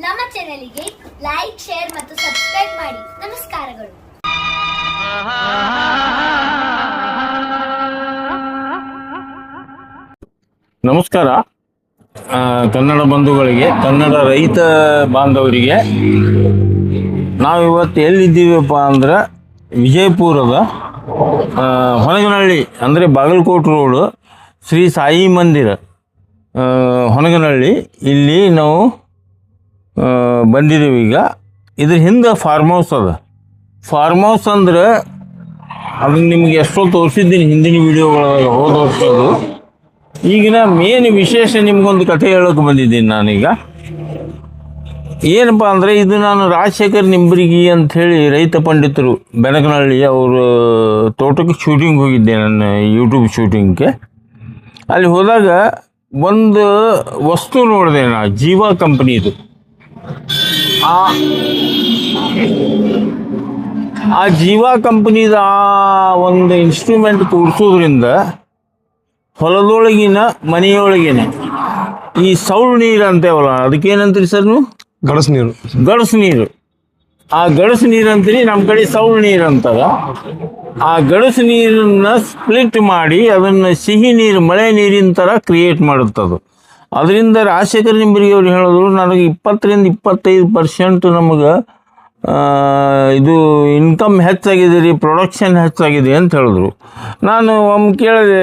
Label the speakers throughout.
Speaker 1: ನಮ್ಮ ಚಾನೆಲ್ಗೆ like, share ಮತ್ತು ಸಬ್ಸ್ಕ್ರೈಬ್ ಮಾಡಿ. ನಮಸ್ಕಾರಗಳು.
Speaker 2: ನಮಸ್ಕಾರ. ಕನ್ನಡ ಬಂಧುಗಳಿಗೆ, ಕನ್ನಡ ರೈತ ಬಾಂಧವರಿಗೆ, ನಾವಿವತ್ತು ಎಲ್ಲಿದ್ದೀವಪ್ಪ ಅಂದ್ರೆ ವಿಜಯಪುರದ ಹೊನಗನಹಳ್ಳಿ ಅಂದರೆ ಬಾಗಲಕೋಟೆ ರೋಡು ಶ್ರೀ ಸಾಯಿ ಮಂದಿರ ಹೊನಗನಹಳ್ಳಿ. ಇಲ್ಲಿ ನಾವು ಬಂದಿದ್ದೀವಿ. ಈಗ ಇದ್ರ ಹಿಂದೆ ಫಾರ್ಮ್ ಹೌಸ್ ಅದ. ಫಾರ್ಮ್ ಹೌಸ್ ಅಂದ್ರೆ ಅದನ್ನ ನಿಮಗೆ ಎಷ್ಟೋ ತೋರಿಸಿದ್ದೀನಿ ಹಿಂದಿನ ವಿಡಿಯೋಗಳೊಳಗೆ, ಹೋದ ವರ್ಷದ್ದು. ಈಗಿನ ಮೇನ್ ವಿಶೇಷ ನಿಮ್ಗೊಂದು ಕಥೆ ಹೇಳೋಕೆ ಬಂದಿದ್ದೀನಿ ನಾನೀಗ. ಏನಪ್ಪ ಅಂದರೆ ಇದು ನಾನು ರಾಜಶೇಖರ್ ನಿಂಬರಿಗಿ ಅಂಥೇಳಿ ರೈತ ಪಂಡಿತರು ಬೆನಕನಹಳ್ಳಿ ಅವರು ತೋಟಕ್ಕೆ ಶೂಟಿಂಗ್ ಹೋಗಿದ್ದೆ, ನನ್ನ ಯೂಟ್ಯೂಬ್ ಶೂಟಿಂಗ್ಗೆ. ಅಲ್ಲಿ ಹೋದಾಗ ಒಂದು ವಸ್ತು ನೋಡಿದೆ ನಾ, ಜೀವಾ ಕಂಪ್ನಿದು. ಆ ಜೀವಾ ಕಂಪ್ನಿದ ಆ ಒಂದು ಇನ್ಸ್ಟ್ರೂಮೆಂಟ್ ಕೂಡಿಸೋದ್ರಿಂದ ಹೊಲದೊಳಗಿನ ಮನೆಯೊಳಗಿನ ಈ ಸೌಳು ನೀರು ಅಂತೇವಲ್ಲ, ಅದಕ್ಕೇನಂತೀರಿ ಸರ್ ನೀವು?
Speaker 3: ಗಡಸು ನೀರು.
Speaker 2: ಗಡಸು ನೀರು. ಆ ಗಡಸು ನೀರು ಅಂತೀರಿ, ನಮ್ಮ ಕಡೆ ಸೌಳು ನೀರು ಅಂತಾರ. ಆ ಗಡಸು ನೀರನ್ನು ಸ್ಪ್ಲಿಟ್ ಮಾಡಿ ಅದನ್ನು ಸಿಹಿ ನೀರು, ಮಳೆ ನೀರಿನ ಥರ ಕ್ರಿಯೇಟ್ ಮಾಡುತ್ತದು. ಅದರಿಂದ ರಾಜಶೇಖರ್ ನಿಂಬರಿಗೆ ಅವ್ರು ಹೇಳಿದ್ರು, ನನಗೆ 20-25% ನಮಗೆ ಇದು ಇನ್ಕಮ್ ಹೆಚ್ಚಾಗಿದೆ ರೀ, ಪ್ರೊಡಕ್ಷನ್ ಹೆಚ್ಚಾಗಿದೆ ಅಂತ ಹೇಳಿದ್ರು. ನಾನು ಒಮ್ಮೆ ಕೇಳಿದೆ,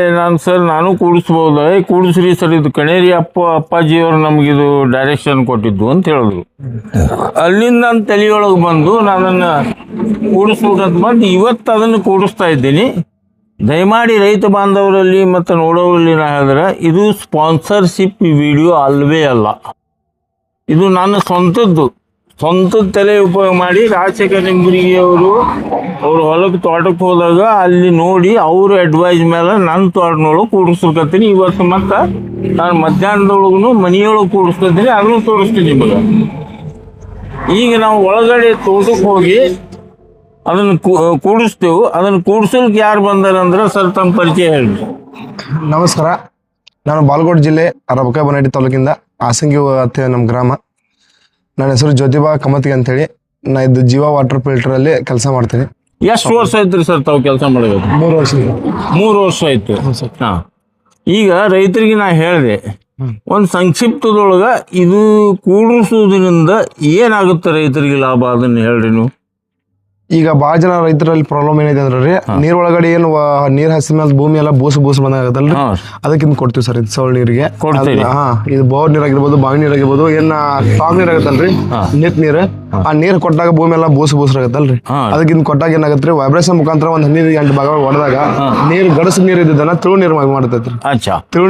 Speaker 2: ನಾನು ಕೂಡಿಸ್ಬೋದ? ಕೂಡಿಸ್ರಿ ಸರ್, ಇದು ಕಣೇರಿ ಅಪ್ಪಾಜಿಯವರು ನಮಗಿದು ಡೈರೆಕ್ಷನ್ ಕೊಟ್ಟಿದ್ದು ಅಂತ ಹೇಳಿದ್ರು. ಅಲ್ಲಿಂದ ನನ್ನ ತಲೆಯೊಳಗೆ ಬಂದು ನಾನನ್ನು ಕೂಡಿಸ್ಬೇಕಂತ ಬಂದು ಇವತ್ತು ಅದನ್ನು ಕೂಡಿಸ್ತಾ ಇದ್ದೀನಿ. ದಯಮಾಡಿ ರೈತ ಬಾಂಧವರಲ್ಲಿ ಮತ್ತು ನೋಡೋರಲ್ಲಿ ನಾ ಹೇಳಿದ್ರೆ, ಇದು ಸ್ಪಾನ್ಸರ್ಶಿಪ್ ವಿಡಿಯೋ ಅಲ್ಲವೇ ಅಲ್ಲ. ಇದು ನನ್ನ ಸ್ವಂತ ತಲೆ ಉಪಯೋಗ ಮಾಡಿ ರಾಜಶೇಖರ್ ನಿಂಬರಿಗೆ ಅವರು ಹೊಲಕ್ಕೆ ತೋಟಕ್ಕೆ ಹೋದಾಗ ಅಲ್ಲಿ ನೋಡಿ ಅವ್ರ ಅಡ್ವೈಸ್ ಮೇಲೆ ನನ್ನ ತೋಟನೊಳಗೆ ಕೂಡಿಸ್ಲಿಕ್ಕತ್ತೀನಿ. ಇವತ್ತು ಮತ್ತು ನಾನು ಮಧ್ಯಾಹ್ನದೊಳಗೂ ಮನೆಯೊಳಗೆ ಕೂಡಿಸ್ಕೊತೀನಿ, ಅದನ್ನು ತೋರಿಸ್ತೀನಿ ನಿಮಗೆ. ಈಗ ನಾವು ಒಳಗಡೆ ತೋಟಕ್ಕೆ ಹೋಗಿ ಅದನ್ನು ಕೂಡಿಸ್ತೇವೆ. ಅದನ್ನು ಕೂಡಿಸ್ಲಿಕ್ಕೆ ಯಾರು ಬಂದಾರಂದ್ರೆ ಸರ್ ತಮ್ಮ ಪರಿಚಯ ಹೇಳಿ.
Speaker 3: ನಮಸ್ಕಾರ, ನಾನು ಬಾಗಲಕೋಟೆ ಜಿಲ್ಲೆ ಬನಹಟ್ಟಿ ತಾಲೂಕಿಂದ ಆಸಂಗಿ ಅಂತ ನಮ್ಮ ಗ್ರಾಮ. ನನ್ನ ಹೆಸರು ಜ್ಯೋತಿಬಾ ಕಮತಿಗೆ ಅಂತೇಳಿ. ನಾ ಇದು ಜೀವಾ ವಾಟರ್ ಫಿಲ್ಟರಲ್ಲಿ ಕೆಲಸ ಮಾಡ್ತೀನಿ.
Speaker 2: ಎಷ್ಟು ವರ್ಷ ಆಯ್ತು ರೀ ಸರ್ ತಾವು ಕೆಲಸ ಮಾಡೋದು?
Speaker 3: 3 ವರ್ಷ.
Speaker 2: 3 ವರ್ಷ ಆಯ್ತು. ಹಾಂ. ಈಗ ರೈತರಿಗೆ ನಾ ಹೇಳಿದೆ, ಒಂದು ಸಂಕ್ಷಿಪ್ತದೊಳಗೆ ಇದು ಕೂಡಿಸೋದ್ರಿಂದ ಏನಾಗುತ್ತೆ ರೈತರಿಗೆ ಲಾಭ, ಅದನ್ನು ಹೇಳ್ರಿ ನೀವು.
Speaker 3: ಈಗ ಭಾಳ ಜನ ರೈತರಲ್ಲಿ ಪ್ರಾಬ್ಲಮ್ ಏನಿದೆ ಅಂದ್ರೆ ರೀ, ನೀರ್ ಒಳಗಡೆ ಏನು ನೀರ್ ಹಸಿ ಮೇಲೆ ಭೂಮಿ ಎಲ್ಲ ಬೂಸು ಬಂದಾಗತ್ತಲ್ರಿ, ಅದಕ್ಕಿಂತ ಕೊಡ್ತೀವಿ ಸರ್ ಇದು ಸೌಳ್ ನೀರಿಗೆ. ಇದು ಬೋರ್ ನೀರಾಗಿರ್ಬೋದು, ಬಾವಿ ನೀರಾಗಿರ್ಬೋದು, ಏನ ಟಾಕ್ ನೀರ್ ಆಗತ್ತಲ್ರಿ, ನಿತ್ ನೀರು. ಆ ನೀರ್ ಕೊಟ್ಟಾಗ ಭೂಮಿ ಎಲ್ಲ ಬೂಸರಾಗತ್ತಲ್ರಿ, ಅದಕ್ಕಿಂತ ಕೊಟ್ಟಾಗ ಏನಾಗತ್ರಿ, ವೈಬ್ರೇಷನ್ ಮುಖಾಂತರ ಒಂದು 12 ಭಾಗ ಹೊಡೆದಾಗ ನೀರು ಗಡಸು ನೀರು ಇದ್ದದನ್ನ ತಿಳು ನೀರು ಮಾಡ್ತೈತ್ರಿ. ತಿಳು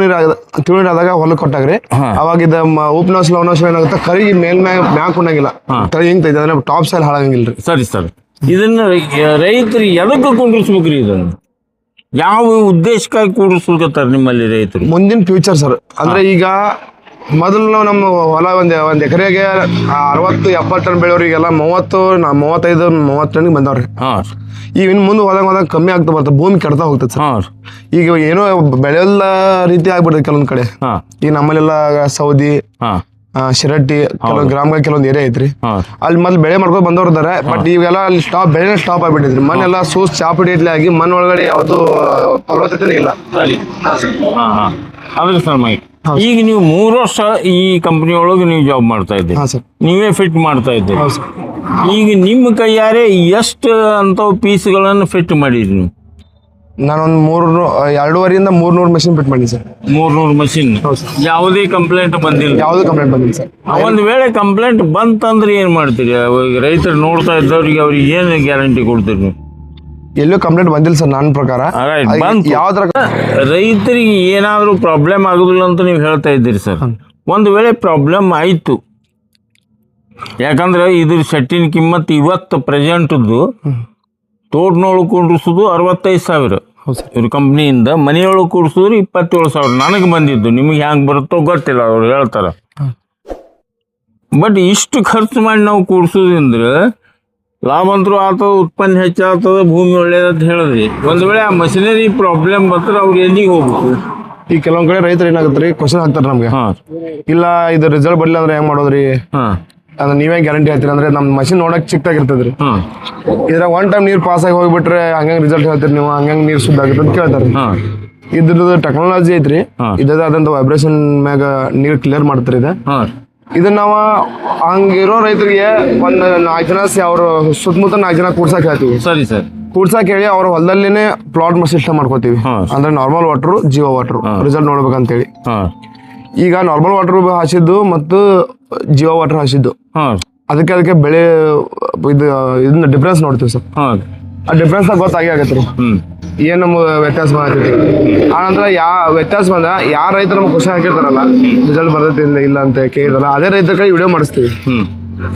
Speaker 3: ನೀರ್ ಆದಾಗ ಹೊಲಕ್ಕೆ ಕೊಟ್ಟಾಗ್ರಿ, ಅವಾಗ ಇದ ಉಪ್ನೋಸ್ ಲವನೋಸ್ ಏನಾಗುತ್ತೆ, ಕರಿಗೆ ಮ್ಯಾಕ್ ಉಣ್ಣಾಗಿಲ್ಲ, ತಳಿ ಹಿಂಗ್ತೈತೆ, ಅಂದ್ರೆ ಟಾಪ್ ಸೈಲ್ ಹಾಳಾಗಂಗಿಲ್ರಿ.
Speaker 2: ಸರಿ ಸರ್. ಇದನ್ನ ರೈತರು ಎದಕ್ಕೆ ಕೂಡಿಸ್ಬೇಕ್ರಿ? ಇದನ್ನು ಯಾವ ಉದ್ದೇಶಕ್ಕಾಗಿ ಕೂಡಿಸ್ಬೇಕತ್ತಾರೆ ನಿಮ್ಮಲ್ಲಿ ರೈತರು?
Speaker 3: ಮುಂದಿನ ಫ್ಯೂಚರ್ ಸರ್. ಅಂದ್ರೆ ಈಗ ಮೊದಲು ನಮ್ಮ ಹೊಲ ಒಂದ್ ಎಕರೆಗೆ 60-70 ಟನ್ ಬೆಳೆಯೋರಿಗೆಲ್ಲ 35-30 ಟನ್ಗೆ ಬಂದವ್ರಿ. ಈಗ ಇನ್ನು ಮುಂದೆ ಹೋದಾಗ ಕಮ್ಮಿ ಆಗ್ತಾ ಬರ್ತದೆ, ಭೂಮಿ ಕೆಡ್ತಾ ಹೋಗ್ತದೆ ಸರ್. ಈಗ ಏನೋ ಬೆಳೆಯಲ್ಲ ರೀತಿ ಆಗ್ಬಿಡ್ತದೆ ಕೆಲವೊಂದ್ ಕಡೆ. ಈಗ ನಮ್ಮಲ್ಲೆಲ್ಲ ಸೌದಿ, ಶಿರಟ್ಟಿ, ಕೆಲವೊಂದು ಗ್ರಾಮಗಳಿಗೆ ಕೆಲವೊಂದು ಏರಿಯಾ ಐತ್ರಿ, ಅಲ್ಲಿ ಮೊದ್ಲು ಬೆಳೆ ಮಾಡ್ಕೊಂಡು ಬಂದವ್ರು ಇದಾರೆ. ಬಟ್ ಇವೆಲ್ಲ ಅಲ್ಲಿ ಬೆಳೆ ಸ್ಟಾಪ್ ಆಗ್ಬಿಟ್ಟಿದ್ರಿ. ಮನೆಲ್ಲ ಚಾಪಡಿ ಇಡ್ಲಿ ಆಗಿ ಮಣ್ಣು ಒಳಗಡೆ ಯಾವತ್ತು ಫಲವತ್ತತೆ ಇಲ್ಲ.
Speaker 2: ಈಗ ನೀವು 3 ವರ್ಷ ಈ ಕಂಪನಿ ಒಳಗೆ ನೀವು ಜಾಬ್ ಮಾಡ್ತಾ ಇದ್ದೀರಿ, ನೀವೇ ಫಿಟ್ ಮಾಡ್ತಾ ಇದ್ದೀರಿ. ಈಗ ನಿಮ್ಮ ಕೈಯಾರೆ ಎಷ್ಟು ಅಂತ ಪೀಸ್ಗಳನ್ನು ಫಿಟ್ ಮಾಡಿದ್ರಿ ನೀವು?
Speaker 3: ನಾನೊಂದು 250-300 ಮಷಿನ್ ಫಿಟ್ ಮಾಡಿ ಸರ್.
Speaker 2: 300 ಮಷಿನ್. ಯಾವುದೇ ಕಂಪ್ಲೇಂಟ್ ಬಂದಿಲ್ಲ?
Speaker 3: ಯಾವುದೇ ಕಂಪ್ಲೇಂಟ್ ಬಂದಿಲ್ಲ ಸರ್.
Speaker 2: ಒಂದ್ ವೇಳೆ ಕಂಪ್ಲೇಂಟ್ ಬಂತಂದ್ರೆ ಏನ್ ಮಾಡ್ತೀರಿ? ರೈತರು ನೋಡ್ತಾ ಇದ್ದವ್ರಿಗೆ ಅವ್ರಿಗೆ ಏನ್ ಗ್ಯಾರಂಟಿ ಕೊಡ್ತೀರಿ ನೀವು?
Speaker 3: ಎಲ್ಲೂ ಕಂಪ್ಲೇಂಟ್ ಬಂದಿಲ್ಲ ಸರ್ ನನ್ನ ಪ್ರಕಾರ. ಯಾವ್ದ್ರ
Speaker 2: ರೈತರಿಗೆ ಏನಾದ್ರು ಪ್ರಾಬ್ಲಮ್ ಆಗುದಿಲ್ಲ ಅಂತ ನೀವು ಹೇಳ್ತಾ ಇದ್ದೀರಿ ಸರ್. ಒಂದು ವೇಳೆ ಪ್ರಾಬ್ಲಮ್ ಆಯ್ತು, ಯಾಕಂದ್ರೆ ಇದ್ರ ಸೆಟ್ಟಿನ ಕಿಮ್ಮತ್ ಇವತ್ತು ಪ್ರೆಸೆಂಟ್ದು ತೋಟನೊಳಗೆ ಕೂಡಿಸೋದು 65,000 ಇವ್ರ ಕಂಪ್ನಿಯಿಂದ, ಮನೆಯೊಳಗೆ ಕೂಡಿಸಿದ್ರು 27,000 ನನಗೆ ಬಂದಿದ್ದು. ನಿಮಗೆ ಹ್ಯಾಂಗೆ ಬರುತ್ತೋ ಗೊತ್ತಿಲ್ಲ, ಅವ್ರು ಹೇಳ್ತಾರೆ. ಬಟ್ ಇಷ್ಟು ಖರ್ಚು ಮಾಡಿ ನಾವು ಕೂಡಿಸೋದ್ರಿಂದ ಲಾಭ ಅಂತರೂ ಆಗ್ತದೆ, ಉತ್ಪನ್ನ ಹೆಚ್ಚಾಗ್ತದೆ, ಭೂಮಿ ಒಳ್ಳೇದಂತ ಹೇಳಿದ್ರಿ. ಒಂದು ವೇಳೆ ಆ ಮಷಿನರಿ ಪ್ರಾಬ್ಲಮ್ ಬಂದ್ರೆ ಅವ್ರು ಎಲ್ಲಿಗೆ ಹೋಗ್ಬೇಕು?
Speaker 3: ಈ ಕೆಲವೊಂದ್ ಕಡೆ ರೈತರು ಏನಾಗತ್ರಿ ಕ್ವಶನ್ ಹಾಕ್ತಾರ ನಮ್ಗೆ,
Speaker 2: ಹಾಂ
Speaker 3: ಇಲ್ಲ ಇದು ರಿಸಲ್ಟ್ ಬರ್ಲಿಲ್ಲ ಅಂದ್ರೆ ಹೆಂಗ್ ಮಾಡೋದ್ರಿ,
Speaker 2: ಹಾಂ
Speaker 3: ಅಂದ್ರೆ ನೀವೇ ಗ್ಯಾರಂಟಿ ಹೇಳ್ತೀರಿ ಅಂದ್ರೆ ನಮ್ ಮಷಿನ್ ನೋಡಕ್ ಚಿಕ್ಕದಾಗಿರ್ತದ್ರಿ,
Speaker 2: ಹಾಂ
Speaker 3: ಇದ್ರಾಗ ಒನ್ ಟೈಮ್ ನೀರ್ ಪಾಸ್ ಆಗಿ ಹೋಗ್ಬಿಟ್ರೆ ಹಂಗಂಗ್ ರಿಸಲ್ಟ್ ಹೇಳ್ತೀರಿ ನೀವು, ಹಂಗಂಗ್ ನೀರ್ ಶುದ್ಧ ಆಗುತ್ತೆ ಅಂತ ಕೇಳ್ತಾರ.
Speaker 2: ಹಾಂ
Speaker 3: ಇದ್ರದ್ದು ಟೆಕ್ನಾಲಜಿ ಐತ್ರಿ,
Speaker 2: ಹಾಂ.
Speaker 3: ಇದಾದಂತ ವೈಬ್ರೇಷನ್ ಮ್ಯಾಗ ನೀರ್ ಕ್ಲಿಯರ್ ಮಾಡ್ತಾರೆ ಇದೆ.
Speaker 2: ಹಾಂ
Speaker 3: ಇದನ್ನ ನಾವ ಹಂಗಿರೋ ರೈತರಿಗೆ ಒಂದ್ 4 ಜನ ಅವ್ರ ಸುತ್ತಮುತ್ತ 4 ಜನ ಕೂಡ್ಸಾಕ್ ಹೇಳ್ತೀವಿ.
Speaker 2: ಸರಿ ಸರ್.
Speaker 3: ಕೂಡ್ಸಾಕ್ ಹೇಳಿ ಅವ್ರ ಹೊಲದಲ್ಲಿನೇ ಪ್ಲಾಟ್ ಸಿಸ್ಟಮ್ ಮಾಡ್ಕೋತೀವಿ.
Speaker 2: ಹಾಂ.
Speaker 3: ಅಂದ್ರೆ ನಾರ್ಮಲ್ ವಾಟರ್, ಜೀವ ವಾಟರ್ ರಿಸಲ್ಟ್ ನೋಡ್ಬೇಕಂತೇಳಿ.
Speaker 2: ಹಾಂ
Speaker 3: ಈಗ ನಾರ್ಮಲ್ ವಾಟರ್ ಹಾಸಿದ್ದು ಮತ್ತು ಜೀವ ವಾಟರ್ ಹಾಸಿದ್ದು,
Speaker 2: ಹಾಂ
Speaker 3: ಅದಕ್ಕೆ ಬೆಳೆ ಇದನ್ನ ಡಿಫ್ರೆನ್ಸ್ ನೋಡ್ತೀವಿ ಸರ್.
Speaker 2: ಹಾಂ
Speaker 3: ಆ ಡಿಫ್ರೆನ್ಸ್ ಗೊತ್ತಾಗಿ ಆಗತ್ತೆ ರೀ,
Speaker 2: ಹ್ಞೂ
Speaker 3: ಏನ್ ನಮ್ಗೆ ವ್ಯತ್ಯಾಸ ಮಾಡತೈತಿ. ಆನಂತರ ವ್ಯತ್ಯಾಸ ಬಂದ ಯಾರ ರೈತರು ನಮ್ಗೆ ಕ್ವಶನ್ ಹಾಕಿರ್ತಾರಲ್ಲ ರಿಸಲ್ಟ್ ಬರ್ತೈತಿ ಇಲ್ಲ ಅಂತ ಕೇಳಿದಾರ, ಅದೇ ರೈತರ ಕೈ ವಿಡಿಯೋ ಮಾಡಿಸ್ತೀವಿ.
Speaker 2: ಹ್ಞೂ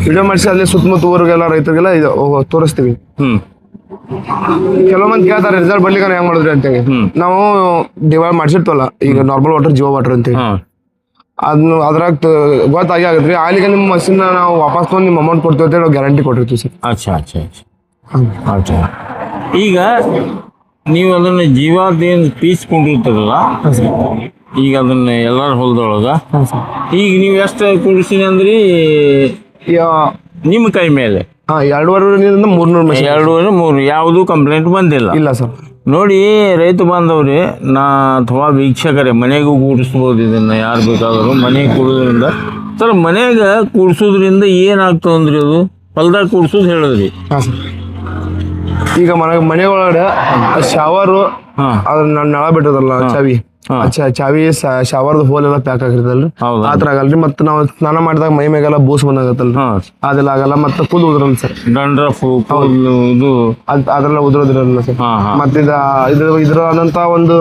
Speaker 3: ವಿಡಿಯೋ ಮಾಡಿಸಿ ಅಲ್ಲಿ ಸುತ್ತಮುತ್ತ ಊರಿಗೆಲ್ಲ ರೈತರಿಗೆಲ್ಲ ತೋರಿಸ್ತೀವಿ.
Speaker 2: ಹ್ಞೂ
Speaker 3: ಕೆಲವು ಮಂದಿ ಕೇಳ್ತಾರೆ ರಿಸಲ್ಟ್ ಬರ್ಲಿಕ್ಕೆ ಹೆಂಗ್ ಮಾಡಿದ್ರಿ ಅಂತೇಳಿ. ನಾವು ಡಿವೈಡ್ ಮಾಡಿಸಿರ್ತವಲ್ಲ, ಈಗ ನಾರ್ಮಲ್ ವಾಟರ್, ಜೀವ ವಾಟರ್ ಅಂತೇಳಿ,
Speaker 2: ಹಾಂ
Speaker 3: ಅದನ್ನ ಅದ್ರಾಗ ಗೊತ್ತಾಗಿ ಆಗತ್ರಿ. ಅಲ್ಲಿಗೆ ನಿಮ್ಮ ಮಷಿನ್ ನಾವು ವಾಪಸ್ ತೊಗೊಂಡು ನಿಮ್ಮ ಅಮೌಂಟ್ ಕೊಡ್ತೀವಿ ಅಂತೇಳಿ ನಾವು ಗ್ಯಾರಂಟಿ ಕೊಟ್ಟಿರ್ತೀವಿ ಸರ್.
Speaker 2: ಅಚ್ಚಾ ಅಚ್ಚಾ ಅಚ್ಚಾ ಅಚ್ಚಾ. ಈಗ ನೀವು ಅದನ್ನು ಜೀವಾದೇನು ಪೀಸ್ ಕೊಂಡಿರ್ತಾರಲ್ಲ, ಈಗ ಅದನ್ನ ಎಲ್ಲರ ಹೊಲದೊಳಗ ಈಗ ನೀವು ಎಷ್ಟು ಕುಡಿಸಿನಿ ಅಂದ್ರಿ ನಿಮ್ಮ ಕೈ ಮೇಲೆ?
Speaker 3: 2,500 300 ಮಷಿನ್.
Speaker 2: 2-3 ಯಾವುದೂ ಕಂಪ್ಲೇಂಟ್ ಬಂದಿಲ್ಲ?
Speaker 3: ಇಲ್ಲ ಸರ್.
Speaker 2: ನೋಡಿ ರೈತ ಬಾಂಧವ್ರಿ, ಅಥವಾ ವೀಕ್ಷಕರೇ, ಮನೆಗೂ ಕೂಡಿಸ್ಬೋದು ಇದನ್ನು, ಯಾರು ಬೇಕಾದರೂ ಮನೆಗೆ ಕೂಡೋದ್ರಿಂದ. ಸರ್ ಮನೆಗೆ ಕೂಡಿಸೋದ್ರಿಂದ ಏನಾಗ್ತದೆ ಅಂದ್ರೆ ಅದು ಹೊಲ್ದಾಗ ಕೂಡ್ಸೋದು ಹೇಳಿದ್ರಿ.
Speaker 3: ಹಾಂ ಸರ್. ಈಗ ಮನೆ ಒಳಗಡೆ ಶವರು ಅದ್ರ ನಳ ಬಿಟ್ಟದಲ್ಲ ಚಾವಿ, ಚಾವಿ ಶವರ್ದು ಹೋಲ್ ಎಲ್ಲ ಪ್ಯಾಕ್ ಆಗಿರ್ತಲ್ರಿ, ಆ ತರ ಆಗಲ್ರಿ. ಮತ್ತೆ ನಾವು ಸ್ನಾನ ಮಾಡಿದಾಗ ಮೈ ಮೇಗೆಲ್ಲ ಬೂಸ್ ಬಂದಾಗತ್ತಲ್ರಿ, ಅದೆಲ್ಲ ಆಗಲ್ಲ. ಮತ್ತೆ ಫುಲ್ ಉದ್ರಲ್ಲ ಸರ್,
Speaker 2: ದಂಡ್ರಫು
Speaker 3: ಅದೆಲ್ಲ ಉದ್ರೋದಿರಲ್ಲ ಸರ್. ಮತ್ತೆ ಇದ್ರಂತ ಒಂದು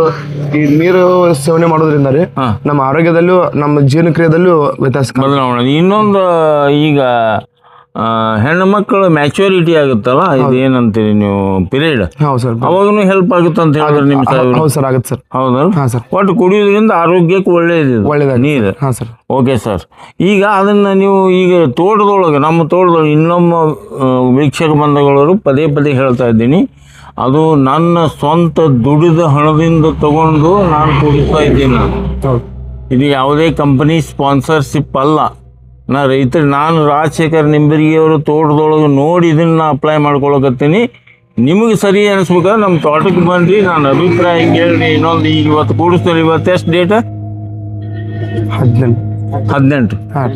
Speaker 3: ಈ ನೀರು ಸೇವನೆ ಮಾಡೋದ್ರಿಂದ ರೀ ನಮ್ಮ ಆರೋಗ್ಯದಲ್ಲೂ ನಮ್ಮ ಜೀವನಕ್ರಿಯೆದಲ್ಲೂ ವ್ಯತ್ಯಾಸ
Speaker 2: ಬದಲಾವಣೆ. ಇನ್ನೊಂದು, ಈಗ ಹೆಣ್ಣು ಮಕ್ಕಳು ಮ್ಯಾಚುರಿಟಿ ಆಗುತ್ತಲ್ಲ, ಇದು ಏನಂತೀರಿ ನೀವು ಪೀರಿಯಡ್, ಅವಾಗೂ ಹೆಲ್ಪ್ ಆಗುತ್ತೆ ಅಂತ ಹೇಳಿದ್ರೆ ನಿಮ್ಮ ಸಾಹೇಬ್ರು?
Speaker 3: ಹೌದು ಸರ್, ಆಗುತ್ತೆ ಸರ್.
Speaker 2: ಹೌದಲ್ಲ?
Speaker 3: ಹಾಂ ಸರ್.
Speaker 2: ಒಟ್ಟು ಕುಡಿಯೋದ್ರಿಂದ ಆರೋಗ್ಯಕ್ಕೆ ಒಳ್ಳೇದು ನೀರು.
Speaker 3: ಹಾಂ ಸರ್.
Speaker 2: Okay sir. ಈಗ ಅದನ್ನು ನೀವು ಈಗ ತೋಟದೊಳಗೆ, ನಮ್ಮ ತೋಟದೊಳಗೆ ಇನ್ನೊಮ್ಮ ವೀಕ್ಷಕ ಬಂಧುಗಳವರು ಪದೇ ಪದೇ ಹೇಳ್ತಾ ಇದ್ದೀನಿ, ಅದು ನನ್ನ ಸ್ವಂತ ದುಡಿದ ಹಣದಿಂದ ತಗೊಂಡು ನಾನು ಕುಡಿಸ್ತಾ ಇದ್ದೀನಿ. ಇದು ಯಾವುದೇ ಕಂಪನಿ ಸ್ಪಾನ್ಸರ್ಶಿಪ್ ಅಲ್ಲ. ನಾನು ರಾಜಶೇಖರ್ ನಿಂಬರಿಗೆಯವರು ತೋಟದೊಳಗೆ ನೋಡಿ ಇದನ್ನು ಅಪ್ಲೈ ಮಾಡ್ಕೊಳಕತ್ತೀನಿ. ನಿಮಗೆ ಸರಿ ಅನಿಸ್ಬೇಕಾದ್ರೆ ನಮ್ಮ ತೋಟಕ್ಕೆ ಬಂದ್ರಿ, ನಾನು ಅಭಿಪ್ರಾಯ ಕೇಳಿ ಇನ್ನೊಂದು ಈಗ ಇವತ್ತು ಕೂಡಿಸ್ತಾರೆ. ಇವತ್ತು ಎಷ್ಟು ಡೇಟ್? 18. ಹಾಂ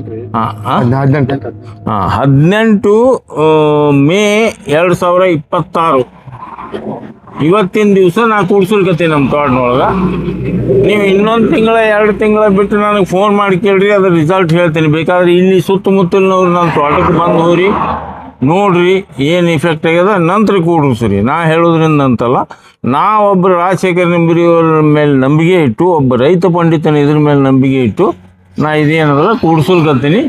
Speaker 2: 18 ಮೇ 2026. ಇವತ್ತಿನ ದಿವಸ ನಾ ಕೂಡ್ಸಲ್ಕತ್ತೀನಿ ನಮ್ಮ ತೋಟನೊಳಗೆ. ನೀವು ಇನ್ನೊಂದು ತಿಂಗಳ 2 ತಿಂಗಳ ಬಿಟ್ಟು ನನಗೆ ಫೋನ್ ಮಾಡಿ ಕೇಳ್ರಿ, ಅದ್ರ ರಿಸಲ್ಟ್ ಹೇಳ್ತೀನಿ. ಬೇಕಾದ್ರೆ ಇಲ್ಲಿ ಸುತ್ತಮುತ್ತಲಿನವ್ರು ನನ್ನ ತೋಟಕ್ಕೆ ಬಂದು ಹೋಗ್ರಿ, ನೋಡ್ರಿ ಏನು ಇಫೆಕ್ಟ್ ಆಗ್ಯದ, ನಂತರ ಕೂಡಿಸ್ರಿ. ನಾ ಹೇಳೋದ್ರಿಂದ ಅಂತಲ್ಲ, ಒಬ್ಬ ರಾಜಶೇಖರ್ ನಿಂಬರಿಯವ್ರ ಮೇಲೆ ನಂಬಿಕೆ ಇಟ್ಟು, ಒಬ್ಬ ರೈತ ಪಂಡಿತನ ಇದ್ರ ಮೇಲೆ ನಂಬಿಕೆ ಇಟ್ಟು ನಾ ಇದೇನದಲ್ಲ ಕೂಡಿಸಲ್ಕತ್ತೀನಿ.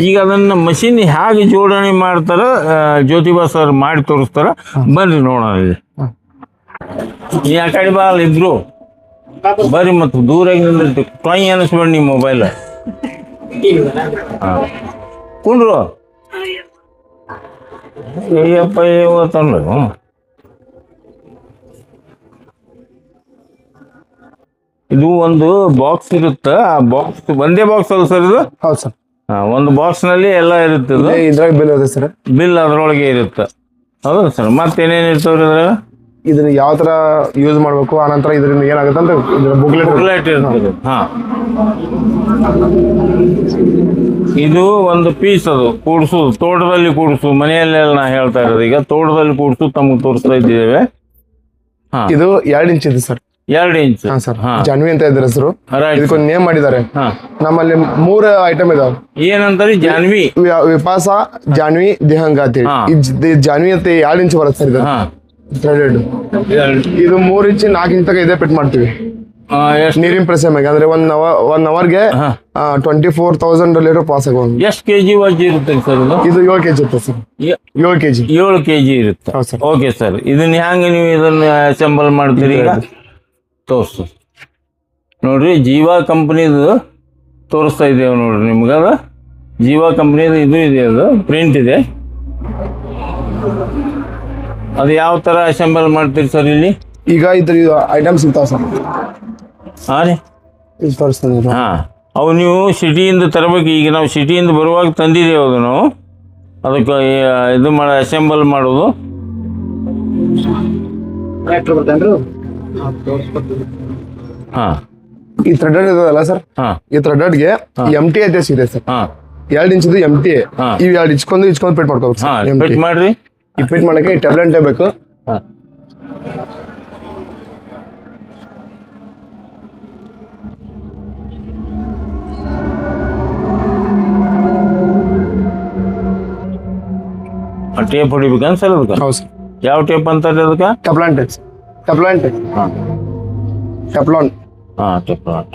Speaker 2: ಈಗ ಅದನ್ನು ಮಷಿನ್ ಹೇಗೆ ಜೋಡಣೆ ಮಾಡ್ತಾರೆ ಜ್ಯೋತಿಬಾ ಸರ್ ಮಾಡಿ ತೋರಿಸ್ತಾರೆ, ಬನ್ರಿ ನೋಡೋಣ. ಇಲ್ಲಿ ಈ ಆ ಕಡೆ ಬಾಲ್ ಇದ್ರು ಬರ್ರಿ, ಮತ್ತು ದೂರಾಗಿ ನಿಂದಿರ್ತಿ ಟೊಯ್ ಅನಿಸ್ಬೇಡಿ ನಿಮ್ಮ ಮೊಬೈಲ್. ಕುಂಡ್ರು ಅಯ್ಯಪ್ಪ ಇವತ್ತಂದ್ರೆ ಇದು ಒಂದು ಬಾಕ್ಸ್ ಇರುತ್ತೆ. ಆ ಬಾಕ್ಸ್ ಒಂದೇ ಬಾಕ್ಸ್ ಅಲ್ಲ ಸರ್ ಇದು?
Speaker 3: ಹೌದು ಸರ್.
Speaker 2: ಒಂದು ಬಾಕ್ಸ್ನಲ್ಲಿ ಎಲ್ಲ ಇರುತ್ತೆ.
Speaker 3: ಇದ್ರಾಗ ಬಿಲ್ ಇದೆ ಸರ್, ಬಿಲ್
Speaker 2: ಅದರೊಳಗೆ ಇರುತ್ತೆ. ಹೌದು ಸರ್. ಮತ್ತೇನೇನು ಇರ್ತಾವ್ರಿ ಅದ್ರಾಗ?
Speaker 3: ಇದನ್ನ ಯಾವ ತರ ಯೂಸ್ ಮಾಡ್ಬೇಕು, ಆನಂತರ ಇದರಿಂದ ಏನಾಗುತ್ತೆ ಅಂತ ಬುಕ್ಲೆಟ್
Speaker 2: ಇರ್ತದೆ. ಹಾಂ, ಇದು ಒಂದು ಪೀಸ್. ಅದು ಕೂಡಿಸೋದು, ತೋಟದಲ್ಲಿ ಕೂಡಿಸು, ಮನೆಯಲ್ಲೆಲ್ಲ ನಾ ಹೇಳ್ತಾ ಇರೋದು. ಈಗ ತೋಟದಲ್ಲಿ ಕೂಡಿಸು ತಮಗೆ ತೋರಿಸ್ತಾ ಇದ್ದೇವೆ. ಹಾಂ, ಇದು 2 ಇಂಚ್ ಇದೆ ಸರ್. 2 ಇಂಚ್. ಹಾಂ ಸರ್. ಜಾನ್ವಿ ಅಂತ ಇದ್ರ ಹೆಸರು, ಇದಕ್ಕೊಂದು ನೇಮ್ ಮಾಡಿದ್ದಾರೆ. ನಮ್ಮಲ್ಲಿ 3 ಐಟಮ್ ಇದಾವೆ. ಏನಂತಾರೆ? ಜಾನ್ವಿ, ವಿಪಾಸ, ಜಾನ್ವಿ, ದೇಹಂಗ ಅಂತೇಳಿ. ಜಾನ್ವಿ ಅಂತ 2 ಇಂಚ್ ಬರುತ್ತೆ ಸರ್. ಇದು 3 ಇಂಚ್ 4 ಇಂಚ್ ತನಕ ಇದೇ ಫಿಟ್ ಮಾಡ್ತೀವಿ ನೀರಿನ ಪ್ರೆಸ್ ಮ್ಯಾಗ. ಅಂದ್ರೆ 1 ಅವರ್ಗೆ 24,000 ಲೀಟರ್ ಪಾಸ್ ಆಗುವ. ಎಷ್ಟು ಕೆಜಿ ವಜ್ಜಿ ಇರುತ್ತೆ ಸರ್ ಇದು?
Speaker 3: 7 ಕೆಜಿ ಇರುತ್ತೆ ಸರ್.
Speaker 2: 7 ಕೆಜಿ ಇರುತ್ತೆ. Okay sir. ಇದನ್ನ ಹೆಂಗೆ ನೀವು ಇದನ್ನ ಅಸೆಂಬಲ್ ಮಾಡ್ತೀರಿ? ತೋರಿಸ್ತು ನೋಡ್ರಿ, ಜೀವಾ ಕಂಪ್ನಿದು ತೋರಿಸ್ತಾ ಇದ್ದೇವೆ ನೋಡ್ರಿ ನಿಮ್ಗೆ. ಅದು ಜೀವಾ ಕಂಪ್ನಿದು ಇದು ಇದೆ, ಅದು ಪ್ರಿಂಟ್ ಇದೆ. ಅದು ಯಾವ ಥರ ಅಸೆಂಬಲ್ ಮಾಡ್ತೀರಿ ಸರ್ ಇಲ್ಲಿ?
Speaker 3: ಈಗ ಇದ್ರ ಐಟಮ್ಸ್ ಇರ್ತಾವ ಸರ್.
Speaker 2: ಹಾಂ ರೀ,
Speaker 3: ಇಲ್ಲಿ ತೋರಿಸ್ತೀನಿ
Speaker 2: ಹಾಂ, ಅವು ನೀವು ಸಿಟಿಯಿಂದ ತರಬೇಕು. ಈಗ ನಾವು ಸಿಟಿಯಿಂದ ಬರುವಾಗ ತಂದಿದ್ದೇವೆ ಅದು ನಾವು. ಅದಕ್ಕೆ ಇದು ಅಸೆಂಬಲ್ ಮಾಡೋದು. ಹಾಂ,
Speaker 3: ಈ ಥ್ರೆಡೆಡ್ ಇದಲ್ಲ ಸರ್,
Speaker 2: ಹಾಂ
Speaker 3: ಈ ಥ್ರೆಡೆಡ್ಗೆ MT ಐತೆ ಇದೆ ಸರ್.
Speaker 2: ಹಾಂ
Speaker 3: 2 ಇಂಚಿದು MT. ಇವು 2 ಇಚ್ಕೊಂಡು ಫಿಟ್ ಮಾಡ್ಕೋಬೇಕು
Speaker 2: ಹಾಂ,
Speaker 3: ಸರ್.
Speaker 2: ಫಿಟ್ ಮಾಡ್ರಿ.
Speaker 3: ಈ ಫಿಟ್ ಮಾಡಕ್ಕೆ ಈ ಟ್ಯಾಬ್ಲೆಟ್ ಬೇಕು.
Speaker 2: ಹಾಂ, ಟೇಪ್ ಹೊಡಿಬೇಕನ್ ಸರ್ ಅದಕ್ಕೆ?
Speaker 3: ಹೌದು ಸರ್.
Speaker 2: ಯಾವ ಟೇಪ್ ಅಂತಾರೆ ಅದಕ್ಕೆ?
Speaker 3: Teflon tape. Teflon tape.
Speaker 2: ಹಾಂ
Speaker 3: ಟೆಪ್ಲಾನ್.
Speaker 2: ಹಾಂ, ಟೆಪ್ಲಾನ್.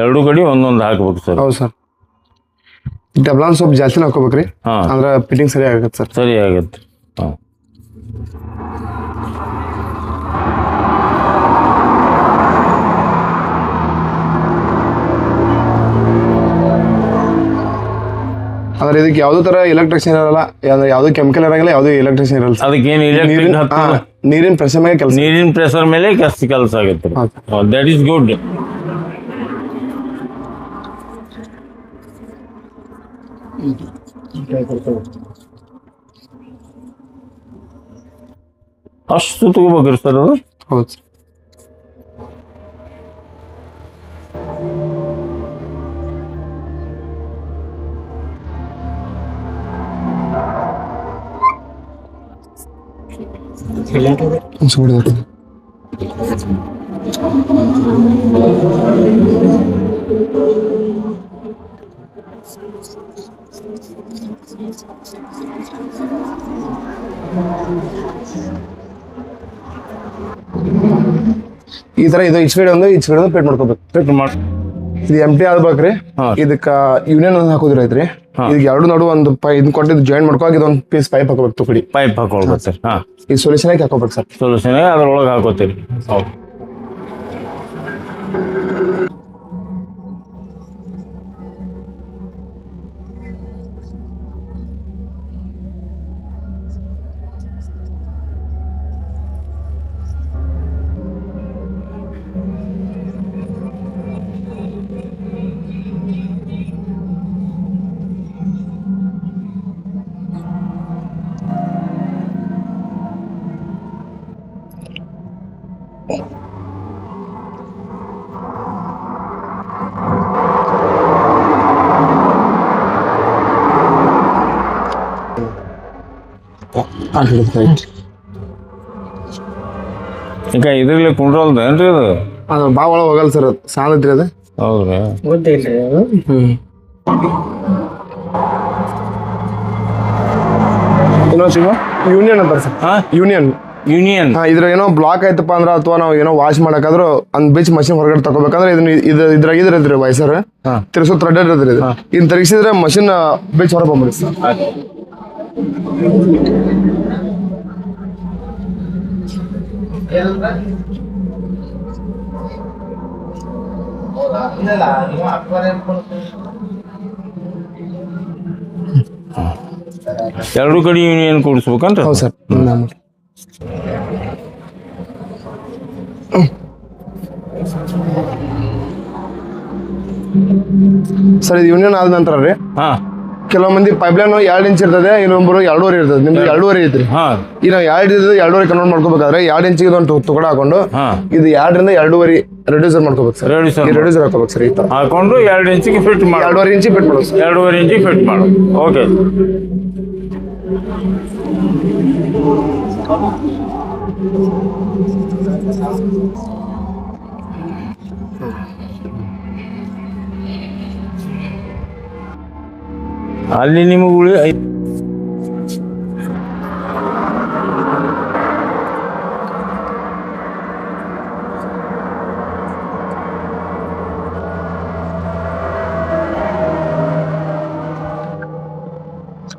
Speaker 2: ಎರಡು ಕಡೆ ಒಂದೊಂದು ಹಾಕ್ಬೇಕು ಸರ್.
Speaker 3: ಹೌದು ಸರ್. ಟೆಬ್ಲಾನ್ ಸ್ವಲ್ಪ ಜಾಸ್ತಿನ ಹಾಕೋಬೇಕ್ರಿ,
Speaker 2: ಹಾಂ,
Speaker 3: ಅಂದ್ರೆ ಫಿಟ್ಟಿಂಗ್ ಸರಿ ಆಗತ್ತೆ ಸರ್.
Speaker 2: ಸರಿ ಆಗತ್ತೆ. ಹಾಂ,
Speaker 3: ಅಂದ್ರೆ ಇದಕ್ಕೆ ಯಾವುದೇ ತರ ಎಲೆಕ್ಟ್ರಿಷಿಯನ್ ಇರಲ್ಲ, ಯಾವ್ದು ಕೆಮಿಕಲ್ ಇರಂಗಿಲ್ಲ, ಯಾವ್ದು ಎಲೆಕ್ಟ್ರಿಷಿಯನ್ ಇರಲ್ಲ ಸರ್.
Speaker 2: ಅದಕ್ಕೇನು ಎಲೆಕ್ಟ್ರಿಕ್ ಹತ್ತಿಲ್ಲ.
Speaker 3: ನೀರಿನ ಪ್ರೆಷರ್ ಮೇಲೆ ಕೆಲಸ.
Speaker 2: ನೀರಿನ ಪ್ರೆಷರ್ ಮೇಲೆ ಕೆಲಸ ಆಗುತ್ತೆ. That is good. ಅಷ್ಟು ತಗೋಬೇಕ್ರಿ ಸರ್ ಅದು?
Speaker 3: ಹೌದು ಸರ್. ಈ ತರ ಇದು ಈಚ್ ಕಡೆ ಒಂದು ಪೇಟ್ ಮಾಡ್ಕೋಬೇಕು.
Speaker 2: ಪೇಟ್ ಮಾಡಿ
Speaker 3: ಇದು MT ಆಗ್ಬೇಕ್ರಿ. ಇದಕ್ಕ ಯೂನಿಯನ್ ಹಾಕೋದ್ರಿ ಐತ್ರಿ. ಇದಕ್ಕೆ ಎರಡು ನಡು ಒಂದು ಇದನ್ನ ಕೊಟ್ಟಿದ್ದು ಜಾಯಿನ್ ಮಾಡ್ಕೋವಾಗ ಇದೊಂದು ಪೀಸ್ ಪೈಪ್ ಹಾಕೋಬೇಕು. ತುಕಡಿ
Speaker 2: ಪೈಪ್ ಹಾಕೊಳ್ಬೇಕು ಸರ್. ಹಾಂ,
Speaker 3: ಈ ಸೊಲ್ಯೂಷನ್ ಹಾಕೋಬೇಕು ಸರ್.
Speaker 2: ಸೊಲ್ಯೂಷನ್ ಅದ್ರೊಳಗೆ ಹಾಕೋತೀರಿ. ಹೌದು. ಈಗ ಇದ್ರಲ್ಲಿ ಕುಂಡ್ರಲ್ದೇನ್ರಿ ಅದು?
Speaker 3: ಅದು ಭಾಳ ಒಳಗೆ ಹೋಗಲ್ಲ ಸರ್, ಅದು ಸಾಲದ್ರಿ ಅದು.
Speaker 2: ಹೌದ್ರಿ.
Speaker 3: ಯೂನಿಯನ್ ಅಂತಾರೆ ಸರ್. ಯೂನಿಯನ್. ಇದ್ರ ಏನೋ ಬ್ಲಾಕ್ ಆಯ್ತಪ್ಪ ಅಂದ್ರ ಅಥವಾ ನಾವು ಏನೋ ವಾಶ್ ಮಾಡಕಾದ್ರೂ ಒಂದ್ ಬಿಚ್ ಮಷಿನ್ ಹೊರಗಡೆ ತಗೋಬೇಕಂದ್ರೆ ಇದ್ರಾಗ ಇದ್ರದ್ರಿ ವೈಸರ್ ತಿರ್ಸೋ ಥ್ರೆಡ್ ಇದ್ರಿ ಇದು. ಇನ್ ತಿರ್ಗಿಸಿದ್ರೆ ಮಷಿನ್ ಬಿಚ್ ಹೊರ ಬಂದ್ಬಿಡಿ ಸರ್.
Speaker 2: ಎರಡು ಕಡೆ ಯೂನಿಯನ್ ಕೂಡಿಸ್ಬೇಕಂತ.
Speaker 3: ಹೌದು ಸರ್. ಸರ್ ಇದು ಯೂನಿಯನ್ ಆದ ನಂತರ ರೀ ಕೆಲವು ಮಂದಿ ಪೈಪ್ಲೈನ್ 2 ಇಂಚ್ ಇರ್ತದೆ, ಇನ್ನೊಬ್ಬರು 2.5 ಇರ್ತದೆ. ನಿಮ್ದು 2.5 ಐತ್ರಿ. ಈಗ ನಾವು 2 ಇರ್ತದೆ 2.5 ಕನ್ವರ್ಟ್ ಮಾಡ್ಕೋಬೇಕಾದ್ರೆ 2 ಇಂಚಿಗೆ ಒಂದು ತುಕಡ ಹಾಕೊಂಡು ಇದು 2ರಿಂದ 2.5 ರೆಡ್ಯೂಸರ್ ಮಾಡ್ಕೋಬೇಕು ಸರ್. ರೆಡ್ಯೂಸರ್ ಹಾಕೋಬೇಕು ಸರ್. ಈ ತರ
Speaker 2: ಹಾಕೊಂಡು 2 ಇಂಚಿಗೆ ಫಿಟ್ ಮಾಡಿ
Speaker 3: 2.5 ಇಂಚಿಗೆ ಫಿಟ್ ಮಾಡೋದು ಸರ್.
Speaker 2: 2.5 ಇಂಚಿಗೆ ಫಿಟ್ ಮಾಡು. ಓಕೆ. ಅಲ್ಲಿ ನಿಮಗೆ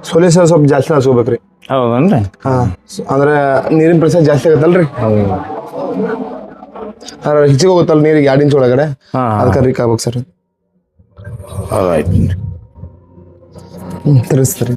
Speaker 3: ಸೊಲ್ಯೂಷನ್ ಸ್ವಲ್ಪ ಜಾಸ್ತಿ ಹಚ್ಕೋಬೇಕ್ರಿ.
Speaker 2: ಹೌದನ್ರಿ.
Speaker 3: ಅಂದ್ರೆ ನೀರಿನ ಪ್ರೆಷರ್ ಜಾಸ್ತಿ ಆಗತ್ತಲ್ರಿ. ಹೆಚ್ಚಿಗೆ ಹೋಗುತ್ತಲ್ಲ ನೀರಿಗೆ 2 ಇಂಚ್ ಒಳಗಡೆ,
Speaker 2: ಹಾ
Speaker 3: ಅದಕ್ಕೆ ರೀಕ್ ಆಗ್ಬೇಕು ಸರ್.
Speaker 2: ಆಯ್ತು.
Speaker 3: ತಿರ್ಸ್ತಾರೆ.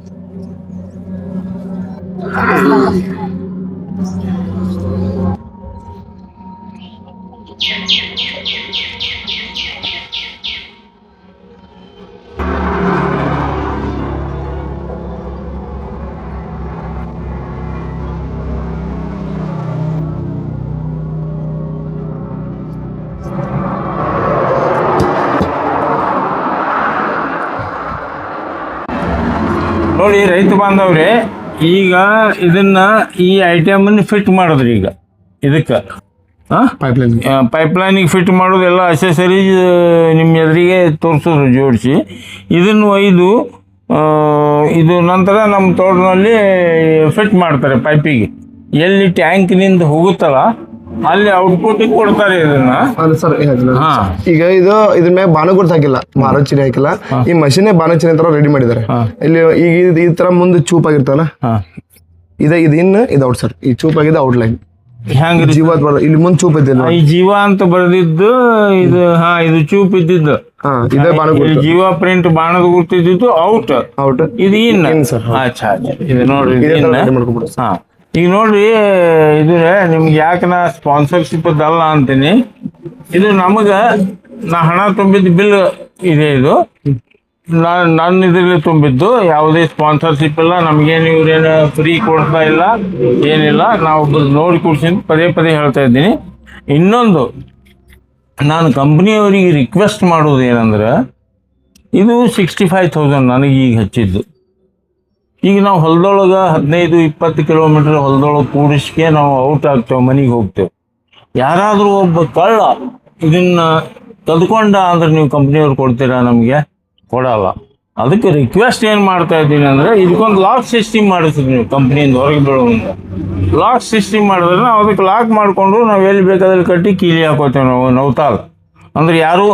Speaker 2: ನೋಡಿ ರೈತ ಬಾಂಧವ್ರೆ, ಈಗ ಇದನ್ನ ಈ ಐಟಮನ್ನು ಫಿಟ್ ಮಾಡಿದ್ರಿ ಈಗ ಇದಕ್ಕೆ
Speaker 3: ಪೈಪ್ಲೈನ್
Speaker 2: ಪೈಪ್ಲೈನಿಗೆ ಫಿಟ್ ಮಾಡೋದು ಎಲ್ಲ ಅಸೆಸರೀಸ್ ನಿಮ್ಮ ಎದುರಿಗೆ ತೋರಿಸೋದು ಜೋಡಿಸಿ ಇದನ್ನು ಒಯ್ದು ಇದು ನಂತರ ನಮ್ಮ ತೋಟದಲ್ಲಿ ಫಿಟ್ ಮಾಡ್ತಾರೆ ಪೈಪಿಗೆ. ಎಲ್ಲಿ ಟ್ಯಾಂಕ್ನಿಂದ ಹೋಗುತ್ತಲ್ಲ ಅಲ್ಲಿ ಔಟ್ಪುಟ್ಟಿಗೆ ಕೊಡ್ತಾರೆ ಇದನ್ನ.
Speaker 3: ಸರ್
Speaker 2: ಹಾ
Speaker 3: ಈಗ ಇದ್ರ ಮೇಲೆ ಬಾಣ ಗುರ್ತು ಹಾಕಿಲ್ಲ, ಮಾರೋಚಿನಿ ಹಾಕಿಲ್ಲ, ಈ ಮಷೀನೇ ಬಾಣಚಿನಿ ತರ ರೆಡಿ ಮಾಡಿದ್ದಾರೆ. ಇಲ್ಲಿ ಈಗ ಈ ತರ ಮುಂದೆ ಚೂಪ್ ಆಗಿರ್ತಲ್ಲ, ಇದು ಇನ್ ಇದು ಔಟ್ ಸರ್. ಈ ಚೂಪ್ ಆಗಿದೆ ಔಟ್ಲೈನ್
Speaker 2: ಹೆಂಗ್ರಿ
Speaker 3: ಜೀವ ಇಲ್ಲಿ ಮುಂದೆ ಚೂಪ್ ಇದ್ದಿಲ್ಲ,
Speaker 2: ಈ ಜೀವ ಅಂತ ಬರೆದಿದ್ದು ಇದು. ಇದು ಚೂಪ್ ಇದ್ದಿದ್ದು,
Speaker 3: ಇದೇ ಬಾಣ ಗುರ್ತು.
Speaker 2: ಜೀವ ಪ್ರಿಂಟ್ ಬಾಣದ ಗುರ್ತಿದ್ದು ಔಟ್
Speaker 3: ಔಟ್,
Speaker 2: ಇದು ಇನ್
Speaker 3: ಸರ್.
Speaker 2: ಅಚ್ಚಾ ಇದು ನೋಡ್ರಿ
Speaker 3: ಮಾಡ್ಕೊಬಿಡು.
Speaker 2: ಹಾ ಈಗ ನೋಡ್ರಿ, ಇದು ನಿಮ್ಗೆ ಯಾಕೆ ನಾ ಸ್ಪಾನ್ಸರ್ಶಿಪ್ ಅಲ್ಲ ಅಂತೀನಿ. ಇದು ನಾ ಹಣ ತುಂಬಿದ ಬಿಲ್ ಇದೆ. ಇದು ನಾನು ಇದರಲ್ಲಿ ತುಂಬಿದ್ದು, ಯಾವುದೇ ಸ್ಪಾನ್ಸರ್ಶಿಪ್ ಇಲ್ಲ, ನಮಗೇನು ಇವ್ರೇನು ಫ್ರೀ ಕೊಡ್ತಾ ಇಲ್ಲ, ಏನಿಲ್ಲ. ನಾವು ನೋಡಿ ಕೂಡ್ಸಿಂದ ಪದೇ ಪದೇ ಹೇಳ್ತಾ ಇದ್ದೀನಿ. ಇನ್ನೊಂದು ನಾನು ಕಂಪ್ನಿಯವರಿಗೆ ರಿಕ್ವೆಸ್ಟ್ ಮಾಡೋದು ಏನಂದ್ರೆ, ಇದು 65,000 ನನಗೆ ಈಗ ಹಚ್ಚಿದ್ದು. ಈಗ ನಾವು ಹೊಲದೊಳಗೆ 15-20 ಕಿಲೋಮೀಟರ್ ಹೊಲದೊಳಗೆ ಕೂಡಿಸ್ಕೆ ನಾವು ಔಟ್ ಆಗ್ತೇವೆ, ಮನೆಗೆ ಹೋಗ್ತೇವೆ. ಯಾರಾದರೂ ಒಬ್ಬ ಕಳ್ಳ ಇದನ್ನ ಕದ್ಕೊಂಡ ಅಂದ್ರೆ ನೀವು ಕಂಪ್ನಿಯವ್ರು ಕೊಡ್ತೀರಾ? ನಮಗೆ ಕೊಡಲ್ಲ. ಅದಕ್ಕೆ ರಿಕ್ವೆಸ್ಟ್ ಏನು ಮಾಡ್ತಾ ಇದ್ದೀನಿ ಅಂದರೆ, ಇದಕ್ಕೊಂದು ಲಾಕ್ ಸಿಸ್ಟಮ್ ಮಾಡಿಸಿದ್ವಿ ನೀವು ಕಂಪ್ನಿಯಿಂದ ಹೊರಗೆ ಬೀಳೋದ್ರಿಂದ. ಲಾಕ್ ಸಿಸ್ಟಮ್ ಮಾಡಿದ್ರೆ ನಾವು ಅದಕ್ಕೆ ಲಾಕ್ ಮಾಡಿಕೊಂಡು ನಾವು ಎಲ್ಲಿ ಬೇಕಾದಲ್ಲಿ ಕಟ್ಟಿ ಕೀಲಿ ಹಾಕೋತೇವೆ. ನಾವು ನೌತಾಲ್ ಅಂದ್ರೆ ಯಾರು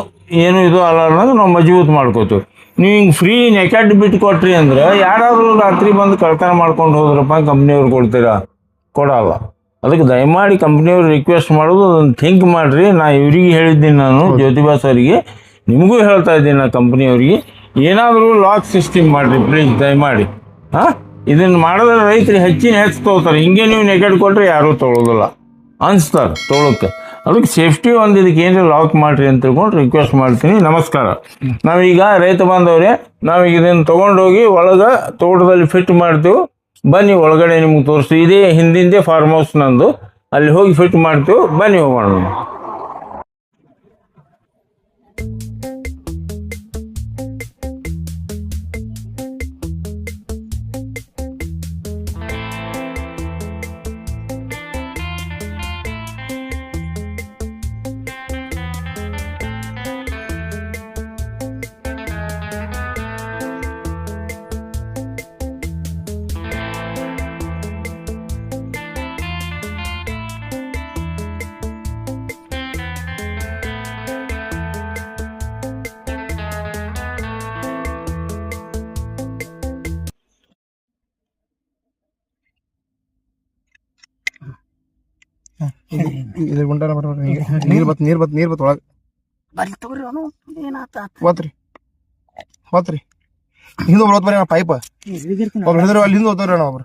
Speaker 2: ಏನು ಇದು ಅಲ್ಲ, ನಾವು ಮಜಬೂತ್ ಮಾಡ್ಕೋತೀವಿ. ನೀವು ಹಿಂಗೆ ಫ್ರೀ ನೆಕೆಟ್ ಬಿಟ್ಟು ಕೊಟ್ರಿ ಅಂದ್ರೆ ಯಾರಾದರೂ ರಾತ್ರಿ ಬಂದು ಕಳ್ತನ ಮಾಡ್ಕೊಂಡು ಹೋದ್ರಪ್ಪ ಕಂಪ್ನಿಯವ್ರು ಕೊಡ್ತೀರಾ? ಕೊಡಲ್ಲ. ಅದಕ್ಕೆ ದಯಮಾಡಿ ಕಂಪ್ನಿಯವ್ರು ರಿಕ್ವೆಸ್ಟ್ ಮಾಡೋದು ಅದನ್ನು ಥಿಂಕ್ ಮಾಡಿರಿ. ಇವ್ರಿಗೆ ಹೇಳಿದ್ದೀನಿ, ನಾನು ಜ್ಯೋತಿಬಾ ಸರ್ಗೆ, ನಿಮಗೂ ಹೇಳ್ತಾ ಇದ್ದೀನಿ, ನಾನು ಕಂಪ್ನಿಯವ್ರಿಗೆ ಏನಾದರೂ ಲಾಕ್ ಸಿಸ್ಟಮ್ ಮಾಡಿರಿ ಪ್ಲೀಸ್ ದಯಮಾಡಿ. ಇದನ್ನು ಮಾಡಿದ್ರೆ ರೈತರು ಹೆಚ್ಚು ತೊಗೋತಾರೆ. ಹಿಂಗೆ ನೀವು ನೆಕೆಟ್ ಕೊಟ್ಟರೆ ಯಾರೂ ತೊಗೊಳೋದಿಲ್ಲ ಅನಿಸ್ತಾರೆ ತೊಗೊಳಕ್ಕೆ. ಅದಕ್ಕೆ ಸೇಫ್ಟಿ ಒಂದು ಇದಕ್ಕೆ ಏನಾರ ಲಾಕ್ ಮಾಡಿರಿ ಅಂತ ತಿಳ್ಕೊಂಡು ರಿಕ್ವೆಸ್ಟ್ ಮಾಡ್ತೀನಿ. ನಮಸ್ಕಾರ. ನಾವೀಗ ರೈತ ಬಾಂಧವ್ರೆ, ನಾವೀಗ ಇದನ್ನು ತೊಗೊಂಡೋಗಿ ಒಳಗೆ ತೋಟದಲ್ಲಿ ಫಿಟ್ ಮಾಡ್ತೀವಿ. ಬನ್ನಿ ಒಳಗಡೆ ನಿಮ್ಗೆ ತೋರಿಸ್ತೀವಿ. ಇದೇ ಹಿಂದಿಂದೆ ಫಾರ್ಮ್ ಹೌಸ್ ನಂದು, ಅಲ್ಲಿ ಹೋಗಿ ಫಿಟ್ ಮಾಡ್ತೀವಿ. ಬನ್ನಿ ಹೋಗೋಣ.
Speaker 3: ಇದು ಗುಂಡನ ನೀರ್ ಬತ್ ಒಳಗೆ ಹೋತ್ರಿ ಹಿಂದೆ ಒಬ್ಬರು ಹೋತ್ ಬರೀ ಪೈಪ್ ಒಬ್ರು ಹಿಡಿದ್ರು ಅಲ್ಲಿ ಹಿಂದೆ ಹೋಗ್ತಾವ್ರಿ ಒಬ್ರು.